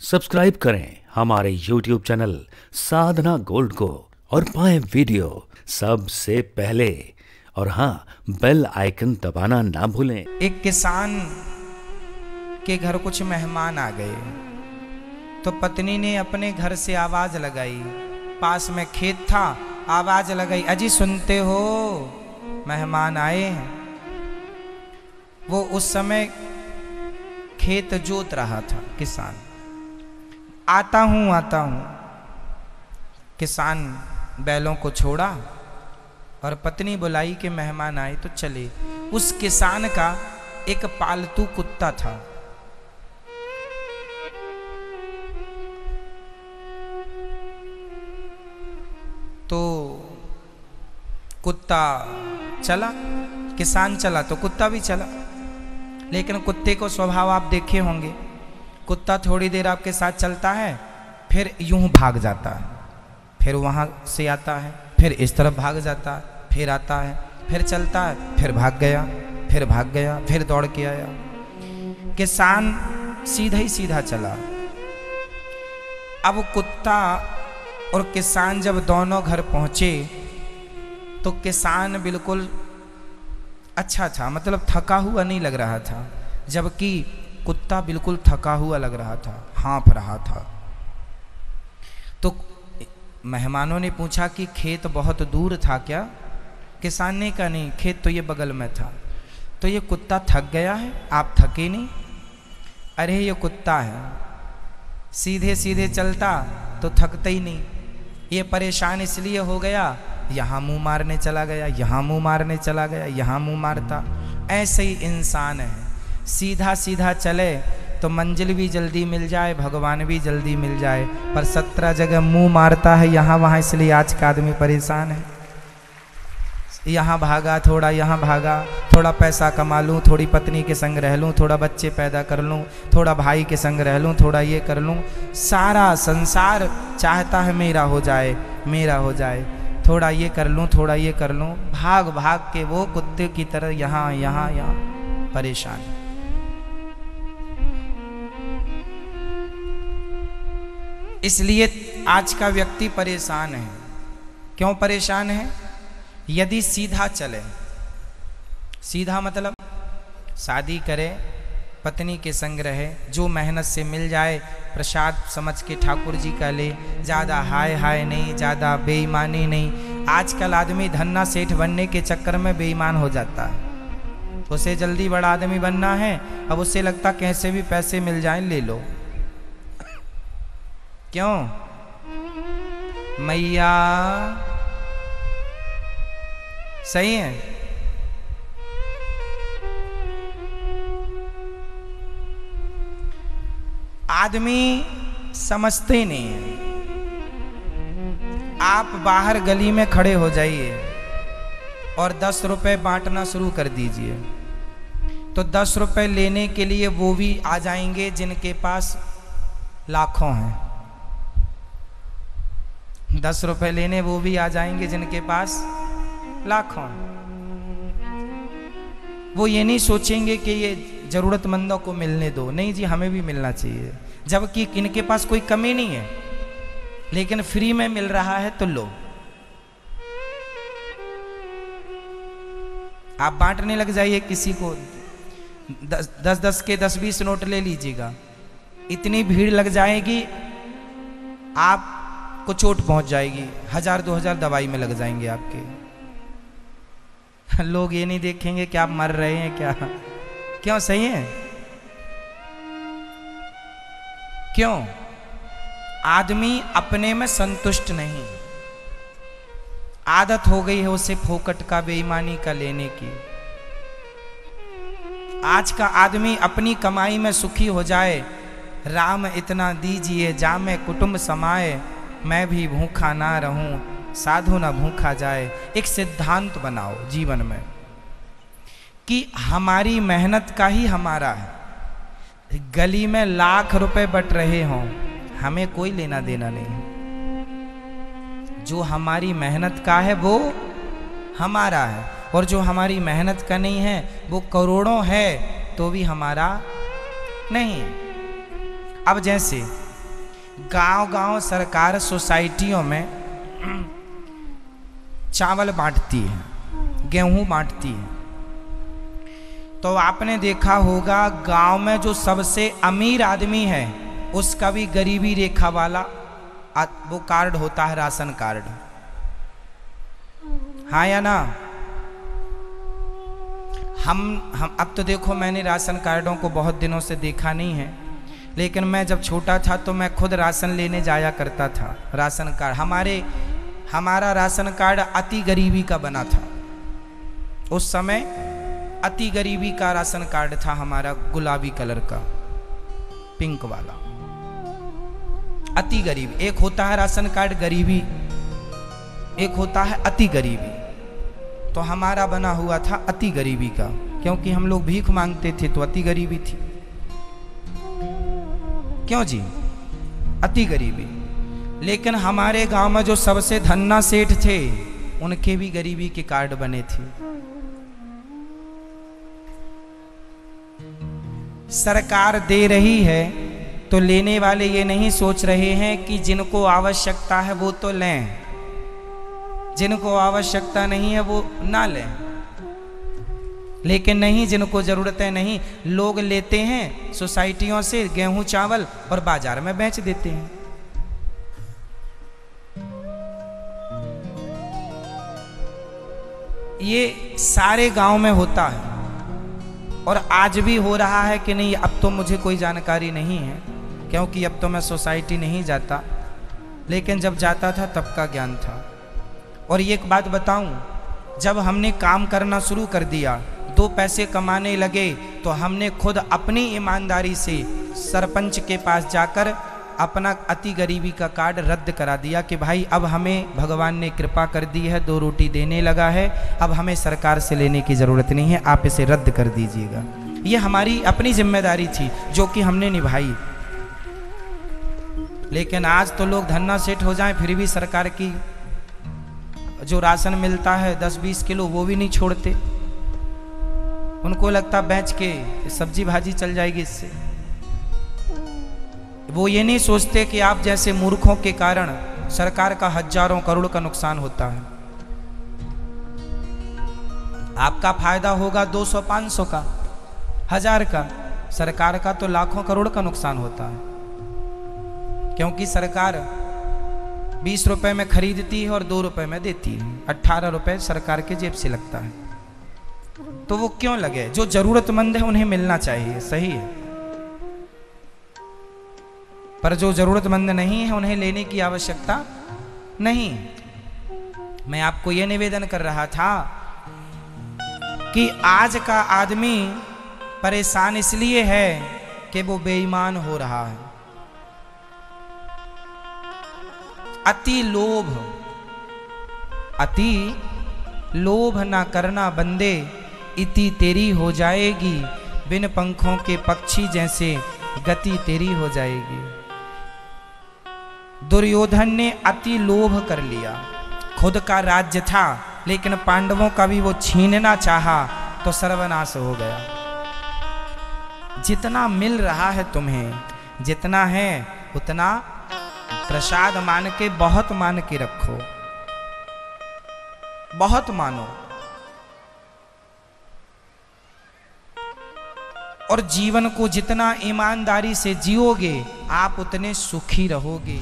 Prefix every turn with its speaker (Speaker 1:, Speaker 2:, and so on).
Speaker 1: Subscribe करें हमारे YouTube channel साधना gold को और पाएं वीडियो सबसे पहले। और हाँ, बेल आइकन दबाना ना भूलें।
Speaker 2: एक किसान के घर कुछ मेहमान आ गए तो पत्नी ने अपने घर से आवाज लगाई। पास में खेत था, आवाज लगाई, अजी सुनते हो मेहमान आए हैं। वो उस समय खेत जोत रहा था किसान। आता हूं। किसान बैलों को छोड़ा और पत्नी बुलाई कि मेहमान आए तो चले। उस किसान का एक पालतू कुत्ता था। तो कुत्ता चला, किसान चला तो कुत्ता भी चला। लेकिन कुत्ते को स्वभाव आप देखे होंगे, कुत्ता थोड़ी देर आपके साथ चलता है, फिर यूं भाग जाता है, फिर वहां से आता है, फिर इस तरफ भाग जाता है, फिर आता है, फिर चलता है, फिर भाग गया, फिर दौड़ के आया। किसान सीधा ही सीधा चला। अब कुत्ता और किसान जब दोनों घर पहुंचे तो किसान बिल्कुल अच्छा था, मतलब थका हुआ नहीं लग रहा था, जबकि कुत्ता बिल्कुल थका हुआ लग रहा था, हाँफ रहा था। तो मेहमानों ने पूछा कि खेत बहुत दूर था क्या? किसान ने कहा नहीं, खेत तो ये बगल में था। तो ये कुत्ता थक गया है, आप थके नहीं? अरे ये कुत्ता है, सीधे सीधे चलता तो थकता ही नहीं, ये परेशान इसलिए हो गया, यहाँ मुंह मारने चला गया, यहाँ मुंह मारने चला गया, यहाँ मुंह मारता। ऐसे ही इंसान है, सीधा सीधा चले तो मंजिल भी जल्दी मिल जाए, भगवान भी जल्दी मिल जाए, पर 17 जगह मुंह मारता है यहाँ वहाँ। इसलिए आज का आदमी परेशान है। यहाँ भागा, थोड़ा यहाँ भागा, थोड़ा पैसा कमा लूँ, थोड़ी पत्नी के संग रह लूँ, थोड़ा बच्चे पैदा कर लूँ, थोड़ा भाई के संग रह लूँ, थोड़ा ये कर लूँ। सारा संसार चाहता है मेरा हो जाए, मेरा हो जाए, थोड़ा ये कर लूँ, थोड़ा ये कर लूँ। भाग भाग के वो कुत्ते की तरह यहाँ यहाँ यहाँ परेशान। इसलिए आज का व्यक्ति परेशान है। क्यों परेशान है? यदि सीधा चले, सीधा मतलब शादी करे, पत्नी के संग रहे, जो मेहनत से मिल जाए प्रसाद समझ के ठाकुर जी का ले, ज़्यादा हाय हाय नहीं, ज़्यादा बेईमानी नहीं। आजकल आदमी धन्ना सेठ बनने के चक्कर में बेईमान हो जाता है। उसे जल्दी बड़ा आदमी बनना है, अब उसे लगता कैसे भी पैसे मिल जाएं ले लो। क्यों? मैया सही है। आदमी समझते नहीं है। आप बाहर गली में खड़े हो जाइए और 10 रुपए बांटना शुरू कर दीजिए, तो 10 रुपए लेने के लिए वो भी आ जाएंगे जिनके पास लाखों हैं। 10 रुपए लेने वो भी आ जाएंगे जिनके पास लाखों। वो ये नहीं सोचेंगे कि ये जरूरतमंदों को मिलने दो, नहीं जी हमें भी मिलना चाहिए, जबकि इनके पास कोई कमी नहीं है, लेकिन फ्री में मिल रहा है तो लो। आप बांटने लग जाइए, किसी को 10-10 के 10-20 नोट ले लीजिएगा, इतनी भीड़ लग जाएगी आपको चोट पहुंच जाएगी, 1000-2000 दवाई में लग जाएंगे आपके। लोग ये नहीं देखेंगे कि आप मर रहे हैं क्या। क्यों? सही है। क्यों? आदमी अपने में संतुष्ट नहीं, आदत हो गई है उसे फोकट का, बेईमानी का लेने की। आज का आदमी अपनी कमाई में सुखी हो जाए, राम इतना दीजिए जामे कुटुंब समाए, मैं भी भूखा ना रहूं साधु ना भूखा जाए। एक सिद्धांत बनाओ जीवन में कि हमारी मेहनत का ही हमारा है। गली में लाख रुपए बट रहे हों, हमें कोई लेना देना नहीं। जो हमारी मेहनत का है वो हमारा है, और जो हमारी मेहनत का नहीं है वो करोड़ों है तो भी हमारा नहीं। अब जैसे गांव-गांव सरकार सोसाइटियों में चावल बांटती है, गेहूं बांटती है। तो आपने देखा होगा गांव में जो सबसे अमीर आदमी है उसका भी गरीबी रेखा वाला वो कार्ड होता है, राशन कार्ड। हाँ या ना? हम अब तो देखो, मैंने राशन कार्डों को बहुत दिनों से देखा नहीं है, लेकिन मैं जब छोटा था तो मैं खुद राशन लेने जाया करता था। राशन कार्ड हमारा राशन कार्ड अति गरीबी का बना था। उस समय अति गरीबी का राशन कार्ड था हमारा, गुलाबी कलर का, पिंक वाला, अति गरीबी। एक होता है राशन कार्ड गरीबी, एक होता है अति गरीबी। तो हमारा बना हुआ था अति गरीबी का, क्योंकि हम लोग भीख मांगते थे तो अति गरीबी थी। क्यों जी? अति गरीबी। लेकिन हमारे गांव में जो सबसे धन्ना सेठ थे उनके भी गरीबी के कार्ड बने थे। सरकार दे रही है तो लेने वाले ये नहीं सोच रहे हैं कि जिनको आवश्यकता है वो तो लें, जिनको आवश्यकता नहीं है वो ना लें। लेकिन नहीं, जिनको जरूरतें नहीं, लोग लेते हैं सोसाइटियों से गेहूं चावल और बाजार में बेच देते हैं। ये सारे गांव में होता है और आज भी हो रहा है कि नहीं, अब तो मुझे कोई जानकारी नहीं है, क्योंकि अब तो मैं सोसाइटी नहीं जाता, लेकिन जब जाता था तब का ज्ञान था। और ये एक बात बताऊं, जब हमने काम करना शुरू कर दिया, 2 पैसे कमाने लगे, तो हमने खुद अपनी ईमानदारी से सरपंच के पास जाकर अपना अति गरीबी का कार्ड रद्द करा दिया कि भाई अब हमें भगवान ने कृपा कर दी है, 2 रोटी देने लगा है, अब हमें सरकार से लेने की ज़रूरत नहीं है, आप इसे रद्द कर दीजिएगा। ये हमारी अपनी जिम्मेदारी थी जो कि हमने निभाई। लेकिन आज तो लोग धन्ना सेठ हो जाएं फिर भी सरकार की जो राशन मिलता है 10-20 किलो वो भी नहीं छोड़ते। उनको लगता बेच के सब्जी भाजी चल जाएगी इससे। वो ये नहीं सोचते कि आप जैसे मूर्खों के कारण सरकार का हजारों करोड़ का नुकसान होता है। आपका फायदा होगा 200-500 का, 1000 का, सरकार का तो लाखों करोड़ का नुकसान होता है, क्योंकि सरकार 20 रुपए में खरीदती है और 2 रुपए में देती है। 18 रुपए सरकार के जेब से लगता है। तो वो क्यों लगे? जो जरूरतमंद है उन्हें मिलना चाहिए, सही है, पर जो जरूरतमंद नहीं है उन्हें लेने की आवश्यकता नहीं। मैं आपको यह निवेदन कर रहा था कि आज का आदमी परेशान इसलिए है कि वो बेईमान हो रहा है। अति लोभ ना करना बंदे, इति तेरी हो जाएगी, बिन पंखों के पक्षी जैसे गति तेरी हो जाएगी। दुर्योधन ने अति लोभ कर लिया, खुद का राज्य था लेकिन पांडवों का भी वो छीनना चाहा तो सर्वनाश हो गया। जितना मिल रहा है तुम्हें, जितना है उतना प्रसाद मान के, बहुत मान के रखो, बहुत मानो, और जीवन को जितना ईमानदारी से जियोगे आप उतने सुखी रहोगे।